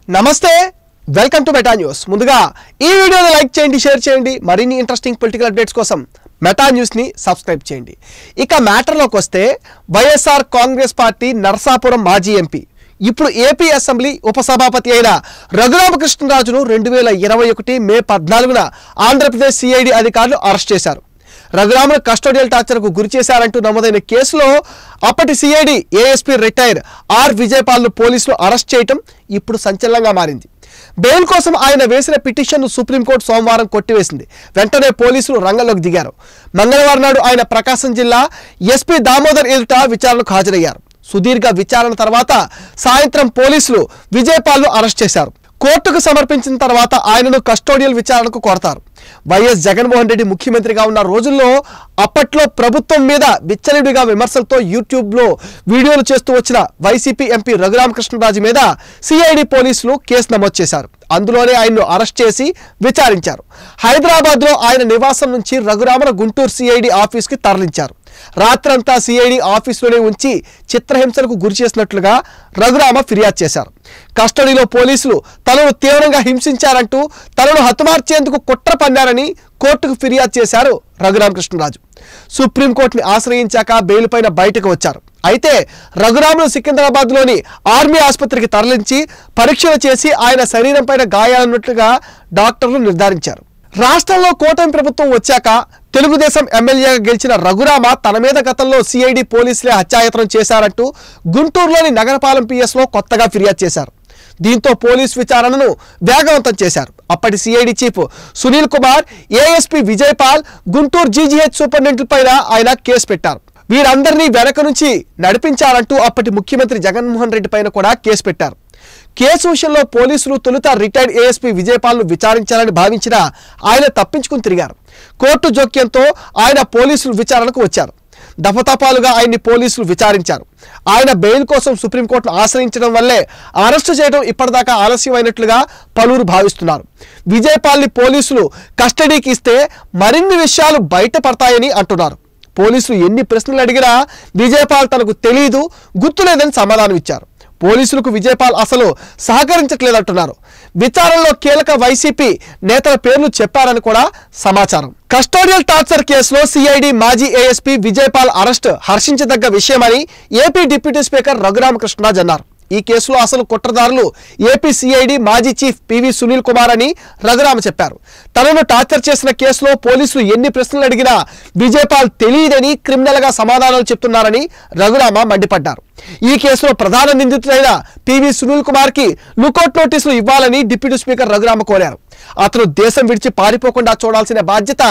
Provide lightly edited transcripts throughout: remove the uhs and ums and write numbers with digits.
నమస్తే welcome to meta news. ముందుగా ఈ వీడియోని లైక్ చేయండి, షేర్ చేయండి. మరిన్ని ఇంట్రెస్టింగ్ పొలిటికల్ అప్డేట్స్ కోసం మెటా న్యూస్ని సబ్స్క్రైబ్ చేయండి. ఇక మ్యాటర్లోకి వస్తే వైఎస్ఆర్ కాంగ్రెస్ పార్టీ నర్సాపురం మాజీ ఎంపీ, ఇప్పుడు ఏపీ అసెంబ్లీ ఉపసభాపతి అయిన రఘురామకృష్ణరాజును 2021 మే 14న ఆంధ్రప్రదేశ్ సిఐడి అధికారులు అరెస్ట్ చేశారు. రఘురామను కస్టోడియల్ టార్చర్కు గురి చేశారంటూ నమోదైన కేసులో అప్పటి సిఐడి ఏఎస్పీ రిటైర్ ఆర్ విజయపాల్ను పోలీసులు అరెస్ట్ చేయటం ఇప్పుడు సంచలనంగా మారింది. బెయిల్ కోసం ఆయన వేసిన పిటిషన్ను సుప్రీంకోర్టు సోమవారం కొట్టివేసింది. వెంటనే పోలీసులు రంగంలోకి దిగారు. మంగళవారం నాడు ఆయన ప్రకాశం జిల్లా ఎస్పీ దామోదర్ ఎదుట విచారణకు హాజరయ్యారు. సుదీర్ఘ విచారణ తర్వాత సాయంత్రం పోలీసులు విజయపాల్ను అరెస్ట్ చేశారు. కోర్టుకు సమర్పించిన తర్వాత ఆయనను కస్టోడియల్ విచారణకు కోరతారు. వైఎస్ జగన్మోహన్ రెడ్డి ముఖ్యమంత్రిగా ఉన్న రోజుల్లో అప్పట్లో ప్రభుత్వం మీద విచ్చలవిడిగా విమర్శలతో యూట్యూబ్లో వీడియోలు చేస్తూ వచ్చిన వైసీపీ ఎంపీ రఘురామకృష్ణరాజు మీద సిఐడి పోలీసులు కేసు నమోదు చేశారు. అందులోనే ఆయన్ను అరెస్ట్ చేసి విచారించారు. హైదరాబాద్లో ఆయన నివాసం నుంచి రఘురామను గుంటూరు సిఐడి ఆఫీస్కి తరలించారు. రాత్రంతా సిఐడి ఆఫీసులోనే ఉంచి చిత్రహింసలకు గురి చేసినట్లుగా రఘురామ ఫిర్యాదు చేశారు. కస్టడీలో పోలీసులు తనను తీవ్రంగా హింసించారంటూ తనను హతమార్చేందుకు కుట్ర పన్నారని కోర్టుకు ఫిర్యాదు చేశారు రఘురామకృష్ణరాజు. సుప్రీంకోర్టుని ఆశ్రయించాక బెయిల్ పైన బయటకు వచ్చారు. అయితే రఘురామను సికింద్రాబాద్లోని ఆర్మీ ఆసుపత్రికి తరలించి పరీక్షలు చేసి ఆయన శరీరం పైన గాయాలున్నట్లుగా డాక్టర్లు నిర్ధారించారు. రాష్ట్రంలో కూటమి ప్రభుత్వం వచ్చాక తెలుగుదేశం ఎమ్మెల్యేగా గెలిచిన రఘురామ తన మీద గతంలో సిఐడి పోలీసులే హత్యాయత్నం చేశారంటూ గుంటూరులోని నగరపాలెం పిఎస్లో కొత్తగా ఫిర్యాదు చేశారు. దీంతో పోలీసు విచారణను వేగవంతం చేశారు. అప్పటి CID chief Sunil Kumar, ASP Vijaypal, Guntur GGH superintendent పైన ఆయన కేసు పెట్టారు. వీరందరినీ వెనక నుంచి నడిపించారంటూ అప్పటి ముఖ్యమంత్రి జగన్మోహన్ రెడ్డి పైన కూడా కేసు పెట్టారు. కేసు విషయంలో పోలీసులు తొలుత రిటైర్డ్ ఏఎస్పీ విజయపాల్ను విచారించాలని భావించిన ఆయన తప్పించుకుని తిరిగారు. కోర్టు జోక్యంతో ఆయన పోలీసులు విచారణకు వచ్చారు. దఫతపాలుగా ఆయన్ని పోలీసులు విచారించారు. ఆయన బెయిల్ కోసం సుప్రీంకోర్టును ఆశ్రయించడం వల్లే అరెస్టు చేయడం ఇప్పటిదాకా ఆలస్యమైనట్లుగా పలువురు భావిస్తున్నారు. విజయపాల్ని పోలీసులు కస్టడీకి ఇస్తే మరిన్ని విషయాలు బయటపడతాయని అంటున్నారు. పోలీసులు ఎన్ని ప్రశ్నలు అడిగినా విజయపాల్ తనకు తెలియదు, గుర్తులేదని సమాధానం ఇచ్చారు. పోలీసులకు విజయపాల్ అసలు సహకరించట్లేదంటున్నారు. విచారణలో కీలక వైసీపీ నేతల పేర్లు చెప్పారని కూడా సమాచారం. కస్టోడియల్ టార్చర్ కేసులో సిఐడి మాజీ ఏఎస్పీ విజయపాల్ అరెస్ట్ హర్షించదగ్గ విషయమని ఏపీ డిప్యూటీ స్పీకర్ రఘురామకృష్ణరాజు అన్నారు. ఈ కేసులో అసలు కుట్రదారులు ఏపీ సిఐడి మాజీ చీఫ్ పివి సునీల్ కుమార్ అని రఘురామ చెప్పారు. తనను టార్చర్ చేసిన కేసులో పోలీసులు ఎన్ని ప్రశ్నలు అడిగినా విజయపాల్ తెలియదని క్రిమినల్గా సమాధానాలు చెప్తున్నారని రఘురామ మండిపడ్డారు. ఈ కేసులో ప్రధాన నిందితుడైన పివి సునీల్ కుమార్కి లుకౌట్ నోటీసులు ఇవ్వాలని డిప్యూటీ స్పీకర్ రఘురామ కోరారు. అతను దేశం విడిచి పారిపోకుండా చూడాల్సిన బాధ్యత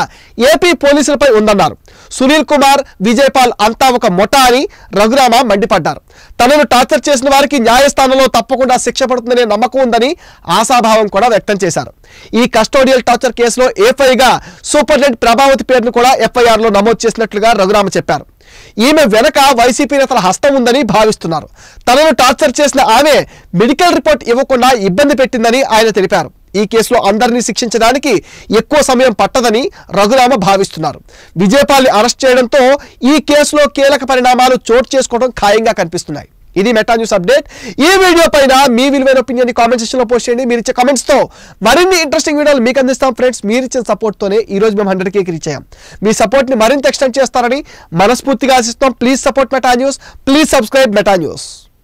ఏపీ పోలీసులపై ఉందన్నారు. సునీల్ కుమార్, విజయపాల్ అంతా ఒక ముఠా అని రఘురామ మండిపడ్డారు. తనను టార్చర్ చేసిన వారికి న్యాయస్థానంలో తప్పకుండా శిక్ష పడుతుందనే నమ్మకం ఉందని ఆశాభావం కూడా వ్యక్తం చేశారు. ఈ కస్టోడియల్ టార్చర్ కేసులో ఏఫ్ఐగా సూపరింటెండెంట్ ప్రభావతి పేరును కూడా ఎఫ్ఐఆర్లో నమోదు చేసినట్లుగా రఘురామ చెప్పారు. ఈమె వెనక వైసీపీ నేతల హస్తం ఉందని భావిస్తున్నారు. తనను టార్చర్ చేసిన ఆమె మెడికల్ రిపోర్ట్ ఇవ్వకుండా ఇబ్బంది పెట్టిందని ఆయన తెలిపారు. ఈ కేసులో అందరినీ శిక్షించడానికి ఎక్కువ సమయం పట్టదని రఘురామ భావిస్తున్నారు. విజయపాల్ని అరెస్ట్ చేయడంతో ఈ కేసులో కీలక పరిణామాలు చోటు చేసుకోవడం ఖాయంగా కనిపిస్తున్నాయి. ఇది మెటా న్యూస్ అప్డేట్. ఈ వీడియో పైన మీ విలువైన ఒపీనియన్ కామెంట్ సెక్షన్లో పోస్ట్ చేయండి. మీరు ఇచ్చే కామెంట్స్తో మరిన్ని ఇంట్రెస్టింగ్ వీడియోలు మీకు అందిస్తాం ఫ్రెండ్స్. మీరు ఇచ్చిన సపోర్ట్తోనే ఈ రోజు మేము 100K రీచ్ అయ్యాం. మీ సపోర్ట్ని మరింత ఎక్స్టెండ్ చేస్తారని మనస్ఫూర్తిగా ఆశిస్తాం. Please support Meta News. Please subscribe Meta news.